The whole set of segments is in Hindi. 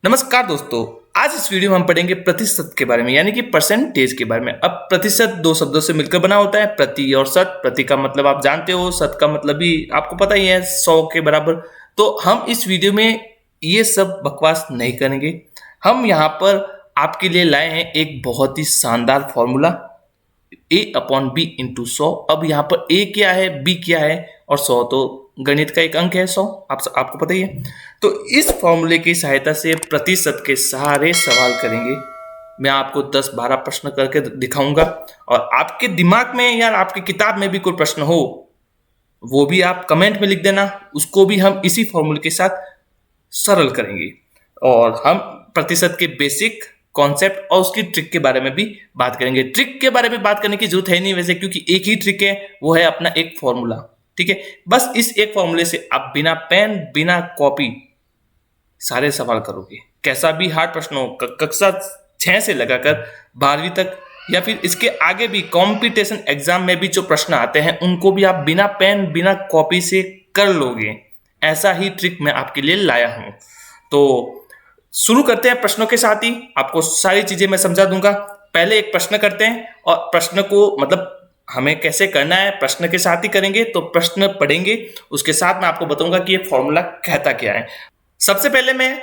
नमस्कार दोस्तों। आज इस वीडियो में हम पढ़ेंगे प्रतिशत के बारे में, यानी कि परसेंटेज के बारे में। अब प्रतिशत दो शब्दों से मिलकर बना होता है, प्रति और शत। प्रति का मतलब आप जानते हो, शत का मतलब भी आपको पता ही है, 100 के बराबर। तो हम इस वीडियो में ये सब बकवास नहीं करेंगे। हम यहाँ पर आपके लिए लाए हैं एक बहुत ही शानदार फॉर्मूला, A/B/100। अब यहाँ पर A क्या है, B क्या है और 100 तो गणित का एक अंक है 100, आपको पता ही है। तो इस फॉर्मूले की सहायता से प्रतिशत के सारे सवाल करेंगे। मैं आपको 10-12 प्रश्न करके दिखाऊंगा और आपके दिमाग में या आपकी किताब में भी कोई प्रश्न हो वो भी आप कमेंट में लिख देना, उसको भी हम इसी फॉर्मूले के साथ सरल करेंगे। और हम प्रतिशत के बेसिक कॉन्सेप्ट और उसकी ट्रिक के बारे में भी बात करेंगे। ट्रिक के बारे में बात करने की जरूरत है नहीं वैसे, क्योंकि एक ही ट्रिक है, वो है अपना एक फॉर्मूला। ठीक है, बस इस एक फॉर्मूले से आप बिना पेन बिना कॉपी सारे सवाल करोगे। कैसा भी हार्ड प्रश्न हो, कक्षा 6 से लगाकर 12वीं तक या फिर इसके आगे भी कॉम्पिटिशन एग्जाम में भी जो प्रश्न आते हैं उनको भी आप बिना पेन बिना कॉपी से कर लोगे। ऐसा ही ट्रिक मैं आपके लिए लाया हूं। तो शुरू करते हैं प्रश्नों के साथ ही। आपको सारी चीजें मैं समझा दूंगा। पहले एक प्रश्न करते हैं और प्रश्न को मतलब हमें कैसे करना है प्रश्न के साथ ही करेंगे। तो प्रश्न पढ़ेंगे, उसके साथ मैं आपको बताऊंगा कि ये फॉर्मूला कहता क्या है। सबसे पहले मैं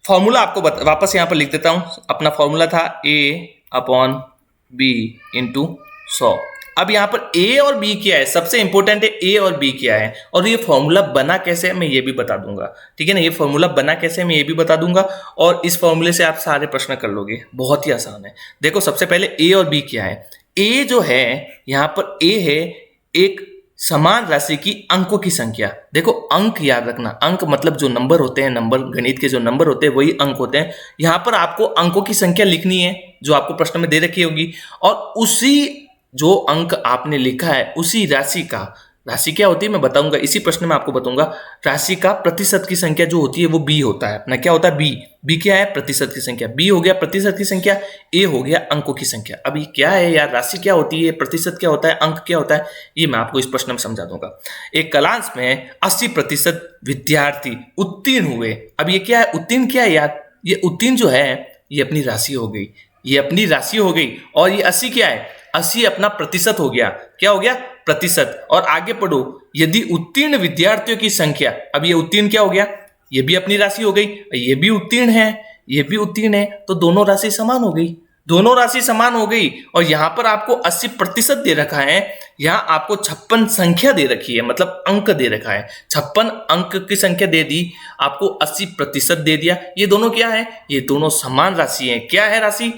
फॉर्मूला आपको वापस यहां पर लिख देता हूं। अपना फॉर्मूला था A/B/100। अब यहाँ पर A और B क्या है, सबसे इंपॉर्टेंट है A और B क्या है और ये फॉर्मूला बना कैसे है मैं ये भी बता दूंगा। ठीक है ना, ये फॉर्मूला बना कैसे है मैं ये भी बता दूंगा और इस फॉर्मूले से आप सारे प्रश्न कर लोगे। बहुत ही आसान है। देखो सबसे पहले A और B क्या है। A जो है, यहाँ पर A है एक समान राशि की अंकों की संख्या। देखो अंक याद रखना, अंक मतलब जो नंबर होते हैं, नंबर गणित के जो नंबर होते हैं वही अंक होते हैं। यहाँ पर आपको अंकों की संख्या लिखनी है जो आपको प्रश्न में दे रखी होगी और उसी जो अंक आपने लिखा है उसी राशि का, राशि क्या होती है मैं बताऊंगा, इसी प्रश्न में आपको बताऊंगा। राशि का प्रतिशत की संख्या जो होती है वो B होता है अपना। क्या होता है B क्या है, प्रतिशत की संख्या। B हो गया प्रतिशत की संख्या, A हो गया अंकों की संख्या। अब ये क्या है यार, राशि क्या होती है, प्रतिशत क्या होता है, अंक क्या होता है, ये मैं आपको इस प्रश्न में समझा दूंगा। एक क्लास में 80% विद्यार्थी उत्तीर्ण हुए। अब ये क्या है, उत्तीर्ण क्या है यार, ये उत्तीर्ण जो है ये अपनी राशि हो गई, ये अपनी राशि हो गई। और ये 80 क्या है, 80 अपना प्रतिशत हो गया। क्या हो गया, प्रतिशत। और आगे पढ़ो, यदि उत्तीर्ण विद्यार्थियों की संख्या, अब ये उत्तीर्ण क्या हो गया, ये भी अपनी राशि हो गई, ये भी उत्तीर्ण है, ये भी उत्तीर्ण है, तो दोनों राशि समान हो गई, दोनों राशि समान हो गई। और यहां पर आपको 80% दे रखा है, यहां आपको 56 संख्या दे रखी है, मतलब अंक दे रखा है। 56 अंक की संख्या दे दी, आपको 80% दे दिया। ये दोनों क्या है, ये दोनों समान राशि है। क्या है राशि,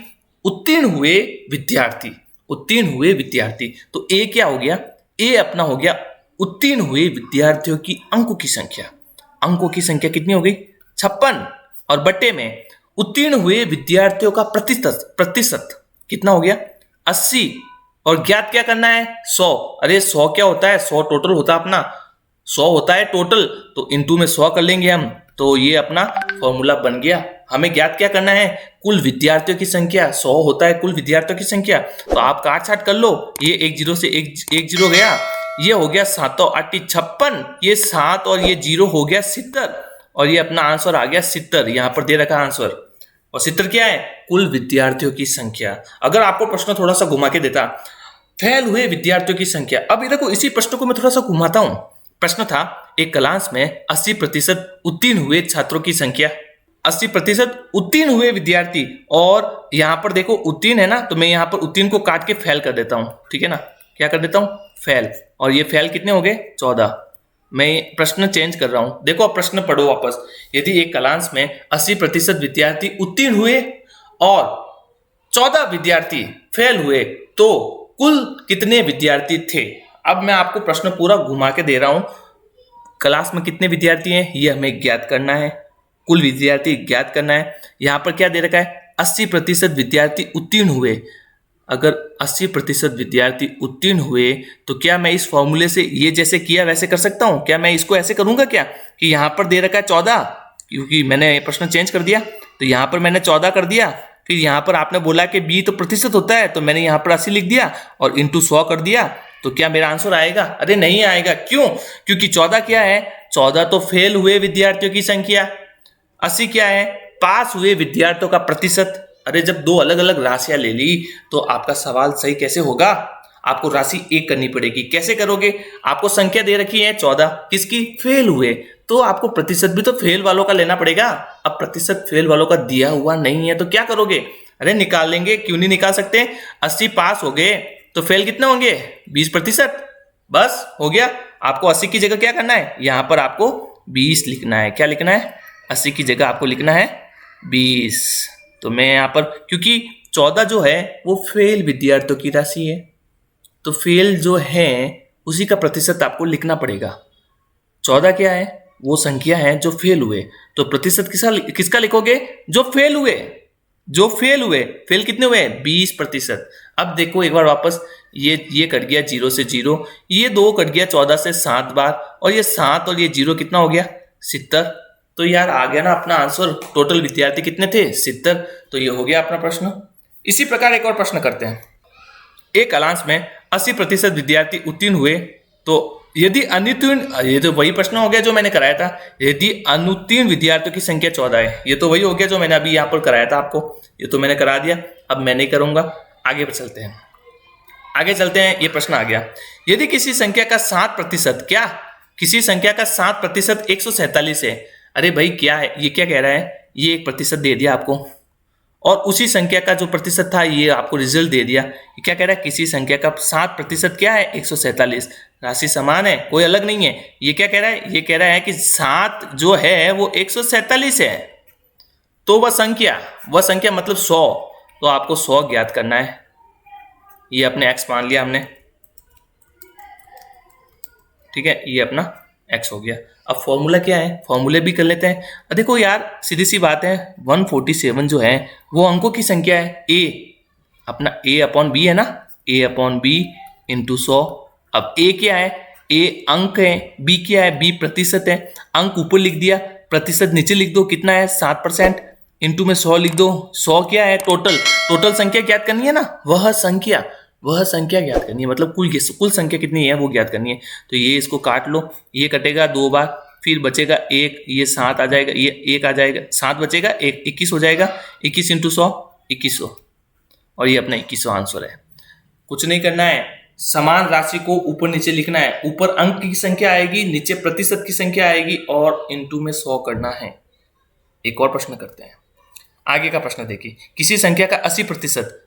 उत्तीर्ण हुए विद्यार्थी, उत्तीर्ण हुए विद्यार्थी। तो ए क्या हो गया, ए अपना हो गया उत्तीर्ण हुए विद्यार्थियों की अंकों की संख्या। अंकों की संख्या कितनी हो गई, 56, और बट्टे में उत्तीर्ण हुए विद्यार्थियों का प्रतिशत, प्रतिशत कितना हो गया 80, और ज्ञात क्या करना है 100। अरे 100 क्या होता है, 100 टोटल होता है अपना, 100 होता है टोटल, तो इनटू में 100 कर लेंगे हम, तो ये अपना फॉर्मूला बन गया। हमें ज्ञात क्या करना है, कुल विद्यार्थियों की संख्या। 100 होता है कुल विद्यार्थियों की संख्या, तो आप काट छाट कर लो। ये एक जीरो से एक जीरो गया, ये हो गया 7 और 8 56, ये 7 और ये 0 हो गया 70, और ये अपना आंसर आ गया 70। यहां पर दे रखा आंसर, और 70 क्या है, कुल विद्यार्थियों की संख्या। अगर आपको प्रश्न थोड़ा सा घुमा के देता, फेल हुए विद्यार्थियों की संख्या। अब देखो इसी प्रश्न को मैं थोड़ा सा घुमाता हूं। प्रश्न था, एक क्लास में 80% उत्तीर्ण हुए छात्रों की संख्या, 80% उत्तीर्ण हुए विद्यार्थी। और यहां पर देखो उत्तीर्ण है ना, तो मैं यहां पर उत्तीर्ण को काट के फेल कर देता हूं। ठीक है ना, क्या कर देता हूं, फेल। और ये फेल कितने हो गए, 14। मैं प्रश्न चेंज कर रहा हूं, देखो अब प्रश्न पढ़ो वापस। यदि एक क्लास में 80% विद्यार्थी उत्तीर्ण हुए और 14 विद्यार्थी फेल हुए तो कुल कितने विद्यार्थी थे। अब मैं आपको प्रश्न पूरा घुमा के दे रहा हूं। क्लास में कितने विद्यार्थी हैं ये हमें ज्ञात करना है, कुल विद्यार्थी ज्ञात करना है। यहां पर क्या दे रखा है, 80% विद्यार्थी उत्तीर्ण हुए। अगर 80% विद्यार्थी उत्तीर्ण हुए तो क्या मैं इस फॉर्मूले से ये जैसे किया वैसे कर सकता हूं, क्या मैं इसको ऐसे करूंगा क्या कि यहां पर दे रखा है 14, क्योंकि मैंने प्रश्न चेंज कर दिया तो यहां पर मैंने 14 कर दिया। फिर यहां पर आपने बोला कि बी तो प्रतिशत होता है, तो मैंने यहां पर 80 लिख दिया और इंटू 100 कर दिया। तो क्या मेरा आंसर आएगा, अरे नहीं आएगा। क्यों, क्योंकि 14 क्या है, 14 तो फेल हुए विद्यार्थियों की संख्या, 80 क्या है, पास हुए विद्यार्थियों का प्रतिशत। अरे जब दो अलग अलग राशियां ले ली तो आपका सवाल सही कैसे होगा? आपको राशि एक करनी पड़ेगी। कैसे करोगे? आपको संख्या दे रखी है 14, किसकी? फेल हुए, तो आपको प्रतिशत भी तो फेल वालों का लेना पड़ेगा। अब प्रतिशत फेल वालों का दिया हुआ नहीं है तो क्या करोगे? अरे निकाल लेंगे, क्यों नहीं निकाल सकते? 80 पास हो गए तो फेल कितने होंगे? 20%। बस हो गया। आपको 80 की जगह क्या करना है? यहां पर आपको 20 लिखना है। क्या लिखना है? 80 की जगह आपको लिखना है 20। तो मैं यहां पर, क्योंकि 14 जो है वो फेल विद्यार्थियों की राशि है, तो फेल जो है उसी का प्रतिशत आपको लिखना पड़ेगा। 14 क्या है? वो संख्या है जो फेल हुए, तो प्रतिशत किसका लिखोगे? जो फेल हुए। जो फेल हुए, फेल कितने हुए? 20%। अब देखो एक बार वापस, ये कट गया 0 से 0, ये 2 कट गया 14 से 7 बार, और ये 7 और ये 0 कितना हो गया? 70। तो यार आ गया ना अपना आंसर। टोटल विद्यार्थी कितने थे? 70। तो ये हो गया अपना प्रश्न। इसी प्रकार एक और प्रश्न करते हैं। एक क्लास में 80% विद्यार्थी उत्तीर्ण हुए, तो यदि अनुत्तीर्ण, ये तो वही प्रश्न हो गया जो मैंने कराया था। यदि अनुत्तीर्ण विद्यार्थियों की संख्या 14 है, ये तो वही हो गया जो मैंने अभी यहाँ पर कराया था आपको। ये तो मैंने करा दिया, अब मैं नहीं करूंगा। आगे चलते हैं, आगे चलते हैं। ये प्रश्न आ गया, यदि किसी संख्या का 7%, क्या किसी संख्या का 7% 147 है। अरे भाई क्या है ये? क्या कह रहा है? ये 1% दे दिया आपको, और उसी संख्या का जो प्रतिशत था ये आपको रिजल्ट दे दिया। ये क्या कह रहा है? किसी संख्या का 7% क्या है? 147। राशि समान है, कोई अलग नहीं है। ये क्या कह रहा है? ये कह रहा है कि 7 जो है वो 147 है। तो वह संख्या मतलब 100, तो आपको 100 ज्ञात करना है। ये अपने x मान लिया हमने, ठीक है, ये अपना x हो गया। अब फॉर्मूला क्या है? फॉर्मूले भी कर लेते हैं। देखो यार सीधी सी बात है, 147 जो है वो अंकों की संख्या है। a अपना a/b है ना, a/b इंटू 100। अब a क्या है? a अंक है, b क्या है? b प्रतिशत है। अंक ऊपर लिख दिया, प्रतिशत नीचे लिख दो। कितना है? 7%। इंटू में 100 लिख दो। 100 क्या है? टोटल संख्या ज्ञात करनी है ना, वह संख्या ज्ञात करनी है, मतलब कुल संख्या कितनी है वो ज्ञात करनी है। तो ये इसको काट लो, ये कटेगा 2 बार, फिर बचेगा 1, ये 7 आ जाएगा, ये 1 आ जाएगा, 7 बचेगा, 1 21 हो जाएगा। 21 इंटू 100 2100, और ये अपना 2100 आंसर है। कुछ नहीं करना है, समान राशि को ऊपर नीचे लिखना है। ऊपर अंक की संख्या आएगी, नीचे प्रतिशत की संख्या आएगी, और इंटू में 100 करना है। एक और प्रश्न करते हैं। आगे का प्रश्न देखिए, किसी संख्या का 80%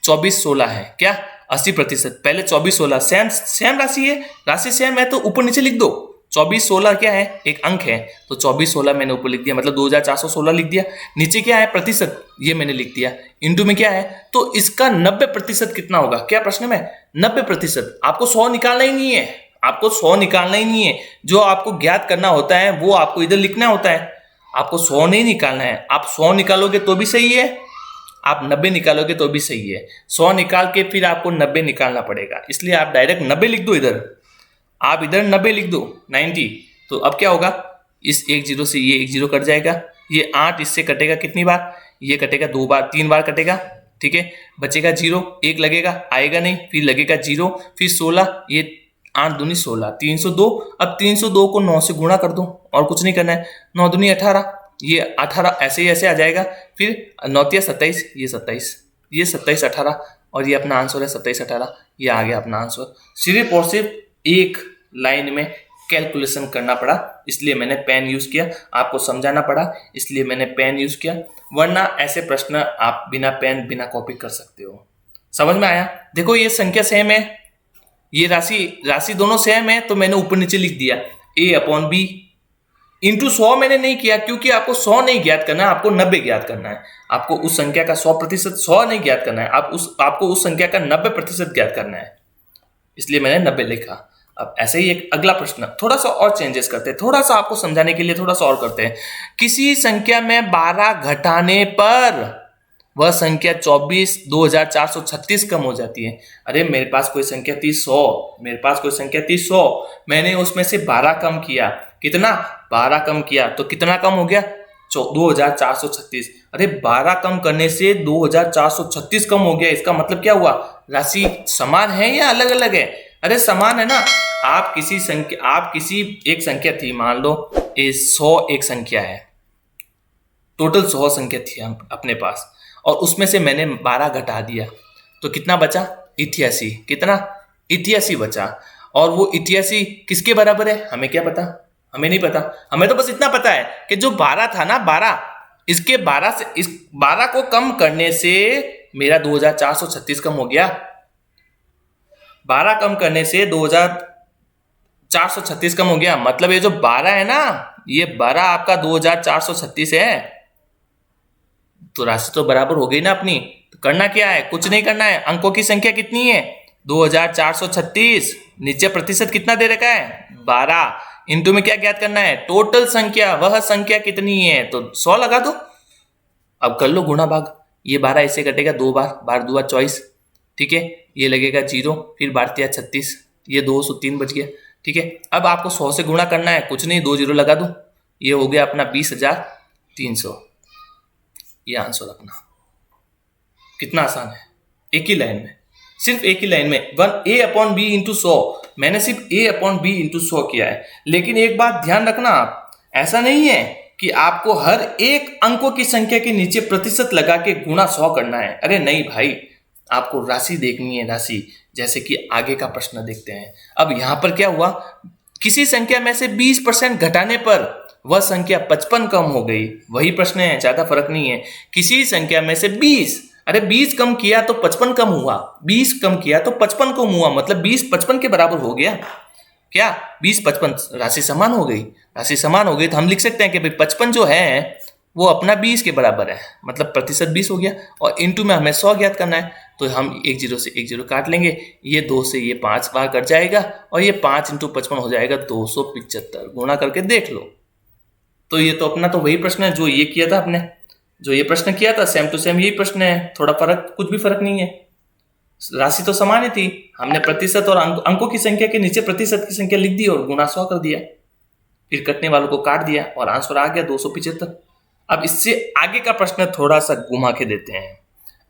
2416 है। क्या? 80%। पहले 2416 सेम राशि है, राशि सेम है तो ऊपर नीचे लिख दो। 2416 क्या है? एक अंक है, तो 2416 मैंने ऊपर लिख दिया, मतलब 2416 लिख दिया। नीचे क्या है? प्रतिशत, ये मैंने लिख दिया। इंटू में क्या है? तो इसका 90% कितना होगा? क्या प्रश्न में? 90%। आपको 100 निकालना ही नहीं है, आपको 100 निकालना ही नहीं है। जो आपको ज्ञात करना होता है वो आपको इधर लिखना होता है। आपको 100 नहीं निकालना है। आप 100 निकालोगे तो भी सही है, आप 90 निकालोगे तो भी सही है। 100 निकाल के फिर आपको 90 निकालना पड़ेगा, इसलिए आप डायरेक्ट 90 लिख दो इधर। आप इधर 90 लिख दो, 90। तो अब क्या होगा? इस 1 0 से ये 1 0 कट जाएगा। ये 8 इससे कटेगा कितनी बार? ये कटेगा 2 बार, 3 बार कटेगा, ठीक है। बचेगा 0, 1 लगेगा, आएगा नहीं, फिर लगेगा 0, फिर 16, ये 8 दूनी 16, 302। अब 302 को 9 से गुणा कर दो, और कुछ नहीं करना है। 9 दूनी 18, ये 18 ऐसे ही ऐसे आ जाएगा। फिर 9 तिया 27, ये 27, ये 27 18, और ये अपना आंसर है 27 18। ये आ गया अपना आंसर। सिर्फ और सिर्फ एक लाइन में कैलकुलेशन करना पड़ा, इसलिए मैंने पेन यूज किया। आपको समझाना पड़ा इसलिए मैंने पेन यूज किया, वरना ऐसे प्रश्न आप बिना पेन बिना कॉपी कर सकते हो। समझ में आया? देखो ये संख्या सेम है, ये राशि दोनों सेम है, तो मैंने ऊपर नीचे लिख दिया। a/b इंटू 100 मैंने नहीं किया, क्योंकि आपको 100 नहीं ज्ञात करना है, आपको 90 ज्ञात करना है। आपको उस संख्या का 100% 100 नहीं ज्ञात करना है, आपको उस संख्या का 90% ज्ञात करना है, इसलिए मैंने 90 लिखा। अब ऐसे ही एक अगला प्रश्न, थोड़ा सा और चेंजेस करते हैं, थोड़ा सा आपको समझाने के लिए थोड़ा सा और करते हैं। किसी संख्या में 12 घटाने पर वह संख्या 24 2436 कम हो जाती है। अरे मेरे पास कोई संख्या थी 100, मैंने उसमें से 12 कम किया। कितना? 12 कम किया, तो कितना कम हो गया? 2436। अरे 12 कम करने से 2436 कम हो गया, इसका मतलब क्या हुआ? राशि समान है या अलग अलग है? अरे समान है ना। आप किसी एक संख्या थी, मान लो 100 एक संख्या है, टोटल 100 संख्या थी अपने पास, और उसमें से मैंने 12 घटा दिया, तो कितना बचा? 88। कितना? 88 बचा। और वो 88 किसके बराबर है? हमें क्या पता, हमें नहीं पता। हमें तो बस इतना पता है कि जो 12 था ना, 12, इसके 12 से इस 12 को कम करने से मेरा 2436 कम हो गया। 12 कम करने से 2436 कम हो गया। मतलब ये जो 12 है ना, ये 12 आपका 2436 है। तो राशि तो बराबर हो गई ना अपनी। तो करना क्या है? कुछ नहीं करना है। अंकों की संख्या कितनी है? 2436। नीचे प्रतिशत कितना दे रखा है? 12। इनटू में क्या ज्ञात करना है? टोटल संख्या। वह संख्या कितनी है? तो 100 लगा दो। अब कर लो गुणा भाग। ये 12 ऐसे कटेगा 2 बार, 12 दूआ 24, ठीक है। ये लगेगा 0, फिर 12 तिया 36, ये 203 बच गया, ठीक है। अब आपको 100 से गुणा करना है, कुछ नहीं, 2 0 लगा दो। ये हो गया अपना 20,300। ये आंसर अपना। कितना आसान है, एक ही लाइन में, सिर्फ एक ही लाइन में। 1a/b इंटू 100, मैंने सिर्फ a/b इंटू 100 किया है। लेकिन एक बात ध्यान रखना, आप ऐसा नहीं है कि आपको हर एक अंकों की संख्या के नीचे प्रतिशत लगा के गुणा 100 करना है। अरे नहीं भाई, आपको राशि देखनी है, राशि। जैसे कि आगे का प्रश्न देखते हैं। अब यहां पर क्या हुआ, किसी संख्या में से 20% घटाने पर वह संख्या 55 कम हो गई। वही प्रश्न है, ज्यादा फर्क नहीं है। किसी संख्या में से 20, अरे 20 कम किया तो 55 कम हुआ, 20 कम किया तो 55 कम हुआ, मतलब 20 55 के बराबर हो गया। क्या 20 55 राशि समान हो गई? राशि समान हो गई तो हम लिख सकते हैं कि भाई 55 जो है वो अपना 20 के बराबर है, मतलब प्रतिशत 20 हो गया। और इनटू में हमें 100 ज्ञात करना है, तो हम 1 0 से 1 0 काट लेंगे। ये 2 से ये 5 बार कट जाएगा, और ये 5 इंटू 55 हो जाएगा 275। गुणा करके देख लो। तो ये तो अपना तो वही प्रश्न है जो ये किया था आपने, जो ये प्रश्न किया था, सेम टू सेम यही प्रश्न है। थोड़ा फर्क, कुछ भी फर्क नहीं है, राशि तो समान ही थी। हमने प्रतिशत और अंकों की संख्या के नीचे प्रतिशत की संख्या लिख दी और गुणा 100 कर दिया, फिर कटने वालों को काट दिया और आंसर आ गया 275। अब इससे आगे का प्रश्न थोड़ा सा घुमा के देते हैं।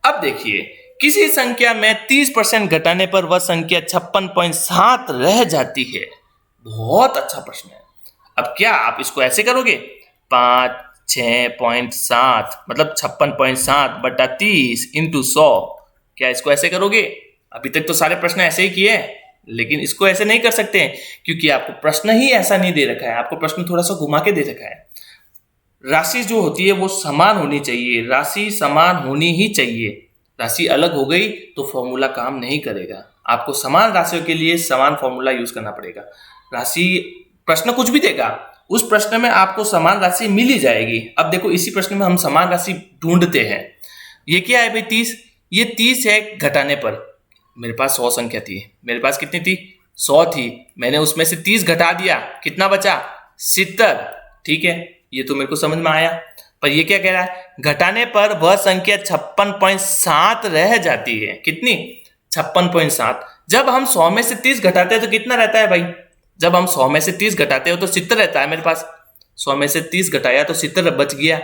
अब देखिए, किसी संख्या में 30% घटाने पर वह संख्या 56.7 रह जाती है। बहुत अच्छा प्रश्न है। अब क्या आप इसको ऐसे करोगे, 5 6.7 मतलब 56.7 बटा 30 इंटू 100, क्या इसको ऐसे करोगे? अभी तक तो सारे प्रश्न ऐसे ही किए, लेकिन इसको ऐसे नहीं कर सकते क्योंकि आपको प्रश्न ही ऐसा नहीं दे रखा है। आपको प्रश्न थोड़ा सा घुमा के दे रखा है। राशि जो होती है वो समान होनी चाहिए, राशि समान होनी ही चाहिए। राशि अलग हो गई तो फॉर्मूला काम नहीं करेगा। आपको समान राशियों के लिए समान फॉर्मूला यूज करना पड़ेगा। राशि, प्रश्न कुछ भी देगा, उस प्रश्न में आपको समान राशि मिल ही जाएगी। अब देखो, इसी प्रश्न में हम समान राशि ढूंढते हैं। ये क्या है भाई? 30। ये 30 है घटाने पर। मेरे पास 100 संख्या थी, मेरे पास कितनी थी? 100 थी। मैंने उसमें से 30 घटा दिया, कितना बचा? 70। ठीक है, ये तो मेरे को समझ में आया। पर ये क्या कह रहा है? घटाने पर वह संख्या 56.7 रह जाती है। कितनी? 56.7। जब हम 100 में से 30 घटाते हैं तो कितना रहता है भाई? जब हम 100 में से 30 घटाते हो तो 70 रहता है मेरे पास। 100 में से 30 घटाया तो 70 बच गया।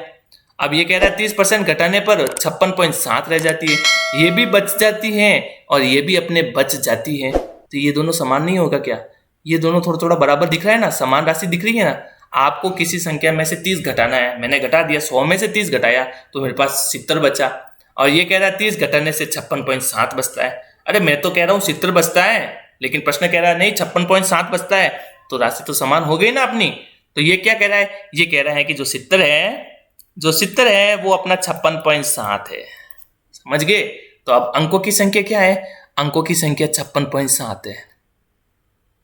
अब ये कह रहा है 30% घटाने पर 56.7 रह जाती है। ये भी बच जाती है और ये भी अपने बच जाती है। तो ये दोनों समान नहीं होगा क्या? ये दोनों थोड़ा थोड़ा बराबर दिख रहा है ना, समान राशि दिख रही है ना। आपको किसी संख्या में से 30 घटाना है, मैंने घटा दिया, 100 में से 30 घटाया तो मेरे पास 70 बचा। और ये कह रहा है 30 घटाने से 56.7 बचता है। अरे मैं तो कह रहा हूँ 70 बचता है, लेकिन प्रश्न कह रहा है नहीं 56.7 बचता है। तो राशि तो समान हो गई ना अपनी। तो ये क्या कह रहा है? ये कह रहा है कि जो 70 है वो अपना 56.7 है। समझ गए? तो अब अंकों की संख्या क्या है? अंकों की संख्या 56.7 है।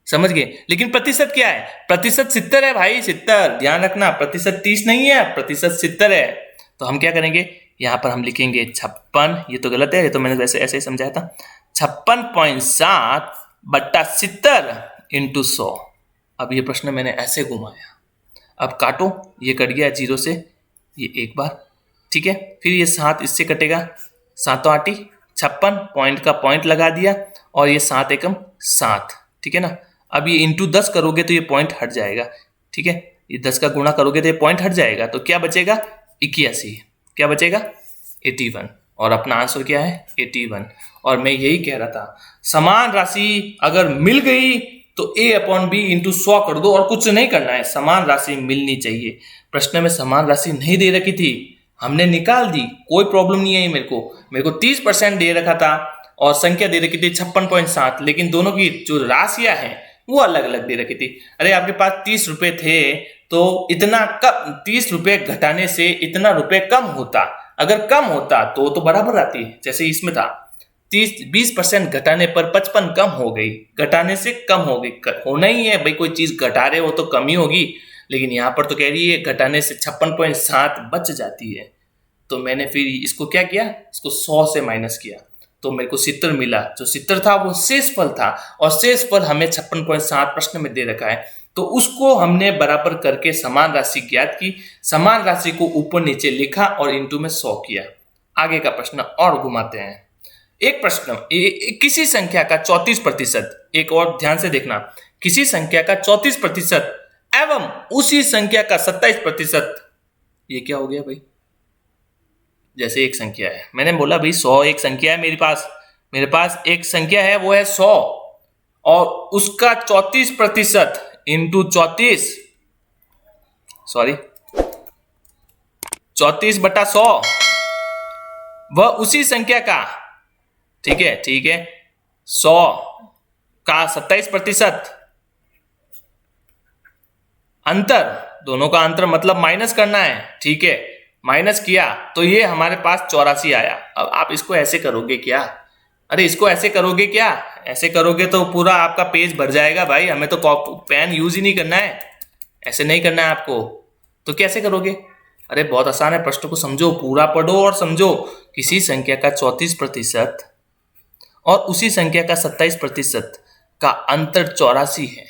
समझ गए? लेकिन प्रतिशत क्या है? प्रतिशत 70 है भाई, 70। ध्यान रखना, प्रतिशत 30 नहीं है, प्रतिशत 70 है। तो हम क्या करेंगे, यहां पर हम लिखेंगे 56, ये तो गलत है, ये तो मैंने वैसे ऐसे ही समझाया था, 56.7 बट्टा 70 इंटू 100। अब ये प्रश्न मैंने ऐसे घुमाया। अब काटो, ये कट गया 0 से, ये एक बार, ठीक है। फिर ये 7 इससे कटेगा, 7 8 56, पॉइंट का पॉइंट लगा दिया, और ये 7 एकम 7, ठीक है ना। अब ये इंटू 10 करोगे तो ये पॉइंट हट जाएगा, ठीक है। ये 10 का गुणा करोगे तो ये पॉइंट हट जाएगा, तो क्या बचेगा? 81। क्या बचेगा? 81। और अपना आंसर क्या है? 81। और मैं यही कह रहा था, समान राशि अगर मिल गई तो a अपॉन बी इंटू 100 कर दो और कुछ नहीं करना है, समान राशि मिलनी चाहिए। प्रश्न में समान राशि नहीं दे रखी थी, हमने निकाल दी, कोई प्रॉब्लम नहीं है। मेरे को 30% दे रखा था और संख्या दे रखी थी 56.7, लेकिन दोनों की जो राशियां हैं वो अलग अलग दे रखी थी। अरे आपके पास 30 रुपए थे तो इतना कम, 30 रुपए घटाने से इतना रुपए कम होता, अगर कम होता तो बराबर आती, जैसे इसमें था 20% घटाने पर 55 कम हो गई, घटाने से कम हो गई, होना ही है भाई, कोई चीज घटा रहे हो तो कम ही होगी, लेकिन यहाँ पर तो कह रही है घटाने से 56.7 बच जाती है। तो मैंने फिर इसको क्या किया, इसको 100 से माइनस किया तो मेरे को 70 मिला। जो 70 था वो शेषफल था और शेषफल हमें 56.7 प्रश्न में दे रखा है, तो उसको हमने बराबर करके समान राशि ज्ञात की, समान राशि को ऊपर नीचे लिखा और इंटू में 100 किया। आगे का प्रश्न और घुमाते हैं। एक प्रश्न, किसी संख्या का 34%, एक और ध्यान से देखना, किसी संख्या का 34% एवं उसी संख्या का 27%, ये क्या हो गया भाई? जैसे एक संख्या है, मैंने बोला भाई 100 एक संख्या है, मेरे पास एक संख्या है वो है 100 और उसका 34% इंटू 34/100 वह उसी संख्या का, ठीक है 100 का 27% अंतर, दोनों का अंतर मतलब माइनस करना है, ठीक है, माइनस किया तो ये हमारे पास 84 आया। अब आप इसको ऐसे करोगे क्या? अरे इसको ऐसे करोगे क्या? ऐसे करोगे तो पूरा आपका पेज भर जाएगा भाई, हमें तो पेन यूज ही नहीं करना है, ऐसे नहीं करना है आपको। तो कैसे करोगे? अरे बहुत आसान है, प्रश्न को समझो, पूरा पढ़ो और समझो। किसी संख्या का 34% और उसी संख्या का 27% का अंतर 84 है।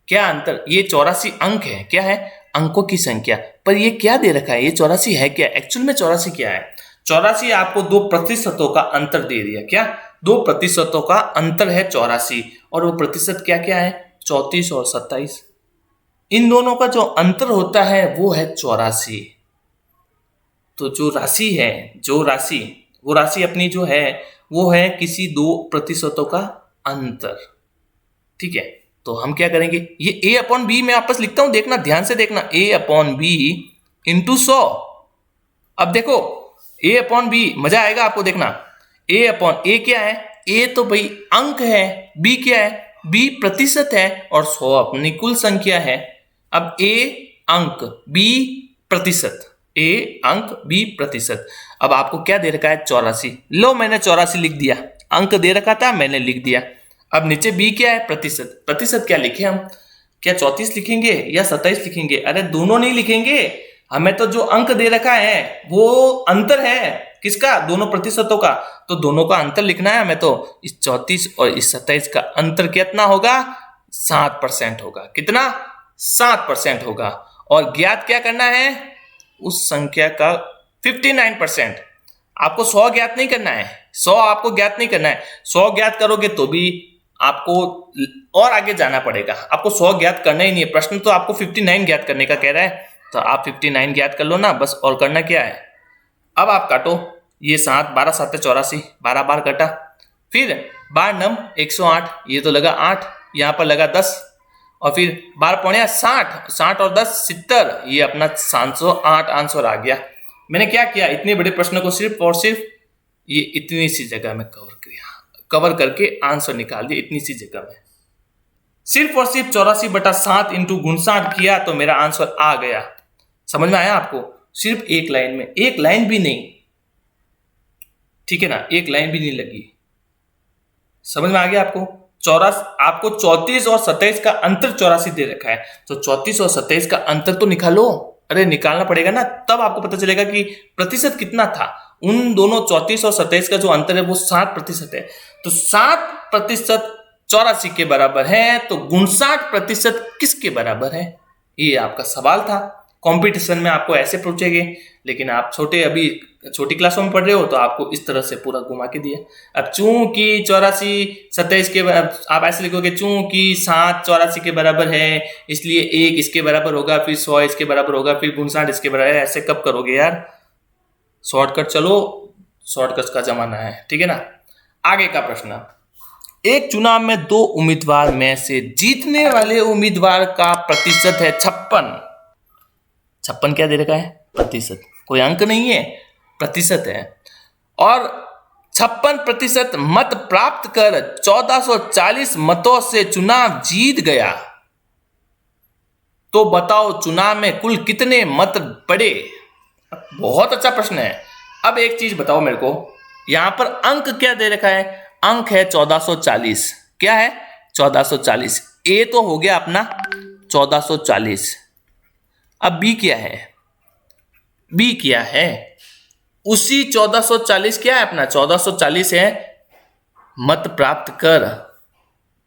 क्या अंतर? ये 84 अंक है, क्या है? अंकों की संख्या। पर ये क्या दे रखा है? ये 84 है क्या? एक्चुअल में 84 क्या है? 84 आपको 2% का अंतर दे दिया। क्या? 2% का अंतर है 84, और वो प्रतिशत क्या क्या है? 34 और 27। इन दोनों का जो अंतर होता है वो है 84। तो जो राशि है, वो राशि अपनी जो है वो है किसी 2% का अंतर, ठीक है। तो हम क्या करेंगे, ये a अपॉन बी मैं वापस लिखता हूं, देखना ध्यान से देखना, a अपॉन बी इंटू 100। अब देखो a अपॉन बी, मजा आएगा आपको, देखना a अपॉन a क्या है? a तो भाई अंक है, b क्या है? b प्रतिशत है और 100 अपनी कुल संख्या है। अब a अंक, b प्रतिशत, a अंक b प्रतिशत। अब आपको क्या दे रखा है? 84। लो मैंने 84 लिख दिया, अंक दे रखा था मैंने लिख दिया। अब नीचे b क्या है? प्रतिशत। प्रतिशत क्या लिखे हम? क्या 34 लिखेंगे या 27 लिखेंगे? अरे दोनों नहीं लिखेंगे, हमें तो जो अंक दे रखा है वो अंतर है, किसका? दोनों प्रतिशतों का, तो दोनों का अंतर लिखना है हमें। तो इस 34 और इस 27 का अंतर कितना होगा? 7% होगा। कितना? 7% होगा। और ज्ञात क्या करना है? उस संख्या का 59%। आपको 100 ज्ञात नहीं करना है, 100 आपको ज्ञात नहीं करना है। 100 ज्ञात करोगे तो भी आपको और आगे जाना पड़ेगा, आपको 100 ज्ञात करना ही नहीं है। प्रश्न तो आपको 59 ज्ञात करने का कह रहा है, तो आप 59 ज्ञात कर लो ना, बस। और करना क्या है? अब आप काटो, ये 7, 12 7 84, 12 बार कटा, फिर 12 नम 108, ये तो लगा 8, यहाँ पर लगा 10, और फिर 12 पौने 60, 60 और 10 70, ये अपना 708 आंसर आ गया। मैंने क्या किया, इतने बड़े प्रश्न को सिर्फ और सिर्फ ये इतनी सी जगह में कवर करके आंसर निकाल दिया, इतनी सी जगह में। सिर्फ और सिर्फ 84/7 इंटू 59 किया तो मेरा आंसर आ गया। समझ में आया आपको? सिर्फ एक लाइन में, एक लाइन भी नहीं, ठीक है ना, एक लाइन भी नहीं लगी। समझ में आ गया आपको? आपको 34 और 27 का अंतर 84 दे रखा है, तो 34 और 27 का अंतर तो निकालो। अरे निकालना पड़ेगा ना, तब आपको पता चलेगा कि प्रतिशत कितना था। उन दोनों 34 और 27 का जो अंतर है वो 7% है, तो 7% 84 के बराबर है, तो 59% किसके बराबर है? ये आपका सवाल था। कंपटीशन में आपको ऐसे पूछेंगे, लेकिन आप अभी छोटी क्लासों में पढ़ रहे हो तो आपको इस तरह से पूरा घुमा के दिया। अब चूंकि 84 27 के आप ऐसे लिखोगे, चूंकि 7 84 के बराबर है इसलिए 1 इसके बराबर होगा, फिर 100 इसके बराबर होगा, फिर 59 इसके बराबर है। ऐसे कब करोगे यार? शॉर्टकट चलो, शॉर्टकट का जमाना है, ठीक है ना। आगे का प्रश्न, एक चुनाव में 2 उम्मीदवार में से जीतने वाले उम्मीदवार का प्रतिशत है 56। 56 क्या दे रखा है? प्रतिशत, कोई अंक नहीं है, प्रतिशत है। और 56% मत प्राप्त कर 1440 मतों से चुनाव जीत गया। तो बताओ चुनाव में कुल कितने मत पड़े? बहुत अच्छा प्रश्न है। अब एक चीज बताओ मेरे को, यहां पर अंक क्या दे रखा है? अंक है 1440। क्या है? 1440। ए तो हो गया अपना 1440। अब बी क्या है? बी क्या है? उसी 1440 क्या है अपना? 1440 है मत प्राप्त कर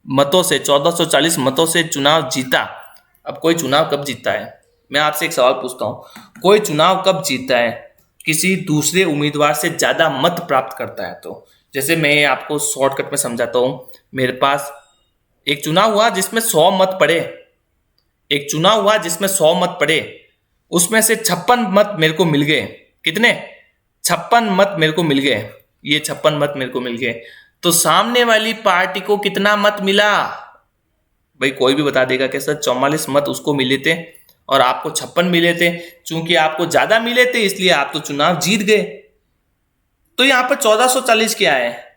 मतों से, 1440 मतों से चुनाव जीता। अब कोई चुनाव कब जीतता है? मैं आपसे एक सवाल पूछता हूं, कोई चुनाव कब जीतता है? किसी दूसरे उम्मीदवार से ज्यादा मत प्राप्त करता है। तो जैसे मैं आपको शॉर्टकट में समझाता हूं, मेरे पास एक चुनाव हुआ जिसमें 100 मत पड़े, एक चुनाव हुआ जिसमें 100 मत पड़े, उसमें से 56 मत मेरे को मिल गए। कितने? 56 मत मेरे को मिल गए। ये 56 मत मेरे को मिल गए। तो सामने वाली पार्टी को कितना मत मिला? भाई कोई भी बता देगा कि सर 44 मत उसको मिले थे और आपको 56 मिले थे। चूंकि आपको ज्यादा मिले थे इसलिए आप तो चुनाव जीत गए। तो यहां पर 1440 क्या है?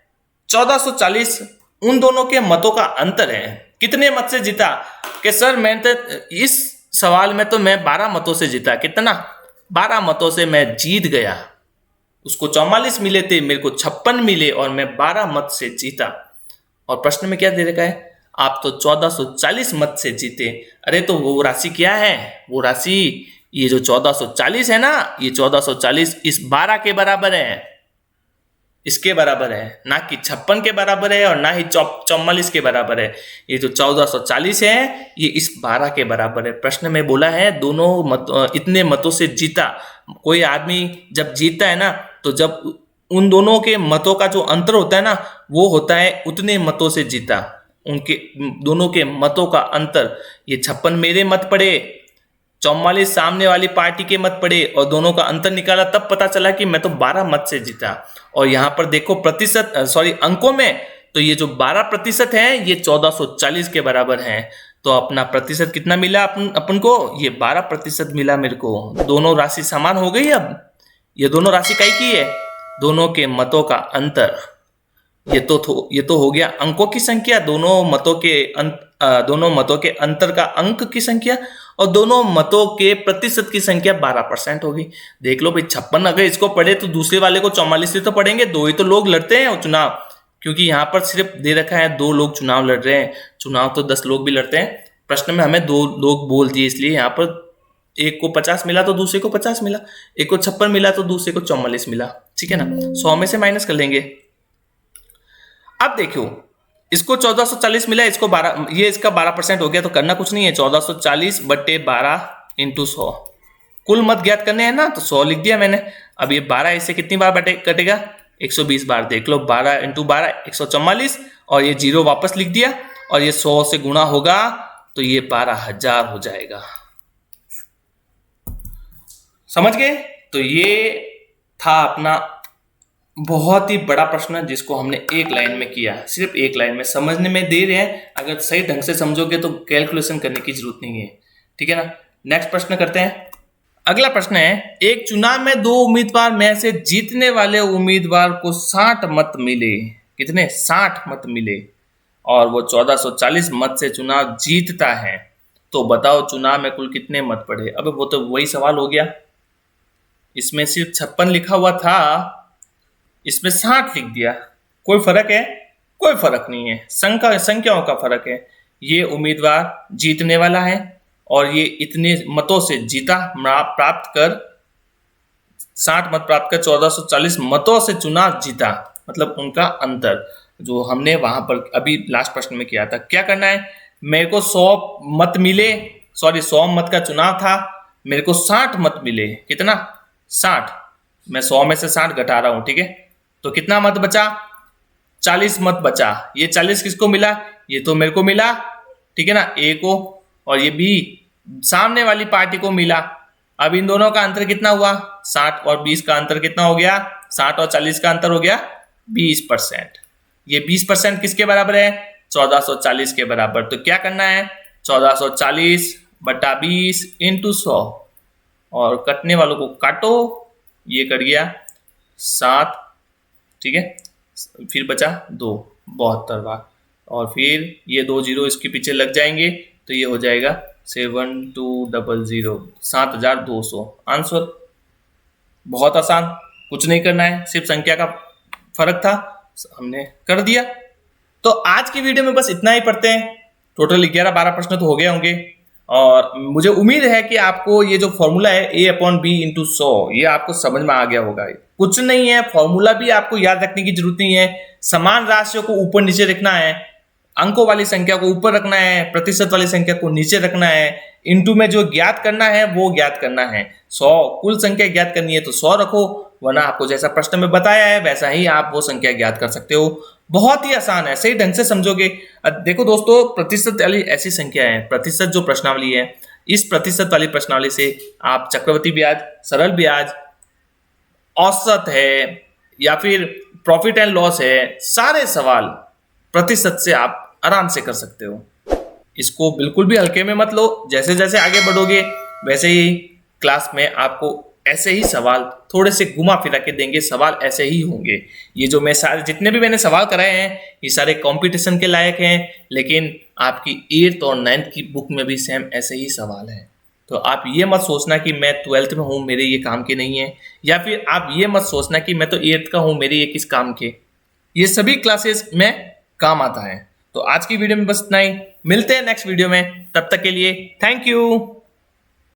1440 उन दोनों के मतों का अंतर है। कितने मत से जीता? कि सर मैं तो इस सवाल में तो मैं 12 मतों से जीता। कितना? 12 मतों से मैं जीत गया। उसको 44 मिले थे, मेरे को 56 मिले और मैं 12 मत से जीता। और प्रश्न में क्या दे रखा है? आप तो 1440 मत से जीते। अरे तो वो राशि क्या है? वो राशि ये जो 1440 है ना, ये 1440 इस 12 के बराबर है, इसके बराबर है, ना कि 56 के बराबर है और ना ही 44 के बराबर है। ये जो 1440 है ये इस 12 के बराबर है। प्रश्न में बोला है दोनों इतने मतों से जीता। कोई आदमी जब जीतता है ना, तो जब उन दोनों के मतों का जो अंतर होता है ना, वो होता है उतने मतों से जीता। उनके दोनों के मतों का अंतर, ये 56 मेरे मत पड़े, 44 सामने वाली पार्टी के मत पड़े और दोनों का अंतर निकाला, तब पता चला कि मैं तो 12 मत से जीता। और यहां पर देखो प्रतिशत, सॉरी अंकों में, तो ये जो 12% है ये 1440 के बराबर है। तो अपना प्रतिशत कितना मिला अपन को? ये 12% मिला मेरे को। दोनों राशि समान हो गई। अब ये दोनों राशि काय की है? दोनों के मतों का अंतर। ये तो हो गया अंकों की संख्या, दोनों मतों के अंतर का अंक की संख्या, और दोनों मतों के प्रतिशत की संख्या 12% होगी। देख लो भाई, 56 अगर इसको पढ़े तो दूसरे वाले को 44 से तो पढ़ेंगे। 2 ही तो लोग लड़ते हैं चुनाव, क्योंकि यहाँ पर सिर्फ दे रखा है 2 लोग चुनाव लड़ रहे हैं। चुनाव तो 10 लोग भी लड़ते हैं। प्रश्न में हमें 2 लोग बोल दिए, इसलिए यहाँ पर एक को 50 मिला तो दूसरे को 50 मिला, एक को 56 मिला तो दूसरे को 44 मिला। ठीक है ना? 100 में से माइनस कर लेंगे। अब देखो, इसको 1440 मिला, इसको 12, ये इसका 12% हो गया। तो करना कुछ नहीं है, 1440 बट्टे 12 इंटू 100। कुल मत ज्ञात करने हैं ना, तो 100 लिख दिया मैंने। अब ये 12 इससे कितनी बार कटेगा? 120 बार। देख लो, 12 इंटू 12 144, और ये 0 वापस लिख दिया, और ये 100 से गुणा होगा तो ये 12,000 हो जाएगा। समझ गए? तो ये था अपना बहुत ही बड़ा प्रश्न, जिसको हमने एक लाइन में किया, सिर्फ एक लाइन में। समझने में देर है, अगर सही ढंग से समझोगे तो कैलकुलेशन करने की जरूरत नहीं है। ठीक है ना? नेक्स्ट प्रश्न करते हैं। अगला प्रश्न है, एक चुनाव में 2 उम्मीदवार में से जीतने वाले उम्मीदवार को 60 मत मिले। कितने? 60 मत मिले, और वो 1440 मत से चुनाव जीतता है। तो बताओ चुनाव में कुल कितने मत पड़े? अब वो तो वही सवाल हो गया, इसमें सिर्फ 56 लिखा हुआ था, इसमें 60 लिख दिया। कोई फर्क है? कोई फर्क नहीं है, संख्याओं का फर्क है। ये उम्मीदवार जीतने वाला है और ये इतने मतों से जीता, प्राप्त कर 60 मत प्राप्त कर 1440 मतों से चुनाव जीता, मतलब उनका अंतर जो हमने वहां पर अभी लास्ट प्रश्न में किया था। क्या करना है? मेरे को 100 मत मिले, सॉरी 100 मत का चुनाव था, मेरे को 60 मत मिले। कितना? 60। मैं 100 में से 60 घटा रहा हूं। ठीक है? तो कितना मत बचा? 40 मत बचा। ये 40 किसको मिला? ये तो मेरे को मिला। ठीक है ना? ए को, और ये भी सामने वाली पार्टी को मिला। अब इन दोनों का अंतर कितना हुआ? 60 और 20 का अंतर कितना हो गया? 60 और 40 का अंतर हो गया 20%। ये 20% किसके बराबर है? 1440 के बराबर। तो क्या करना है? 1440 बटा 20 इंटू 100, और कटने वालों को काटो, ये कट गया 7, ठीक है, फिर बचा 2, 72 बार, और फिर ये 2 जीरो इसके पीछे लग जाएंगे, तो ये हो जाएगा 7200, 7200 आंसर। बहुत आसान, कुछ नहीं करना है, सिर्फ संख्या का फर्क था, हमने कर दिया। तो आज की वीडियो में बस इतना ही पढ़ते हैं। टोटल 11-12 प्रश्न तो हो गए होंगे, और मुझे उम्मीद है कि आपको ये जो फॉर्मूला है a/b इंटू 100, ये आपको समझ में आ गया होगा। कुछ नहीं है, फॉर्मूला भी आपको याद रखने की जरूरत नहीं है। समान राशियों को ऊपर नीचे रखना है, अंकों वाली संख्या को ऊपर रखना है, प्रतिशत वाली संख्या को नीचे रखना है, इंटू में जो ज्ञात करना है वो ज्ञात करना है। 100 कुल संख्या ज्ञात करनी है तो 100 रखो, वरना आपको जैसा प्रश्न में बताया है वैसा ही आप वो संख्या ज्ञात कर सकते हो। बहुत ही आसान है, सही ढंग से समझोगे। देखो दोस्तों, प्रतिशत वाली ऐसी संख्या है, प्रतिशत जो प्रश्नावली है, इस प्रतिशत वाली प्रश्नावली से आप चक्रवृद्धि ब्याज, सरल ब्याज, औसत है, या फिर प्रॉफिट एंड लॉस है, सारे सवाल प्रतिशत से आप आराम से कर सकते हो। इसको बिल्कुल भी हल्के में मत लो। जैसे जैसे आगे बढ़ोगे वैसे ही क्लास में आपको ऐसे ही सवाल थोड़े से घुमा फिरा के देंगे, सवाल ऐसे ही होंगे। ये जो मैं सारे जितने भी मैंने सवाल कराए हैं ये सारे कंपटीशन के लायक हैं, लेकिन आपकी 8th और 9th की बुक में भी सेम ऐसे ही सवाल हैं। तो आप ये मत सोचना कि मैं 12th में हूँ मेरे ये काम के नहीं है, या फिर आप ये मत सोचना कि मैं तो 8th का हूँ मेरे ये किस काम के। ये सभी क्लासेस में काम आता है। तो आज की वीडियो में बस इतना ही, मिलते हैं नेक्स्ट वीडियो में, तब तक के लिए थैंक यू।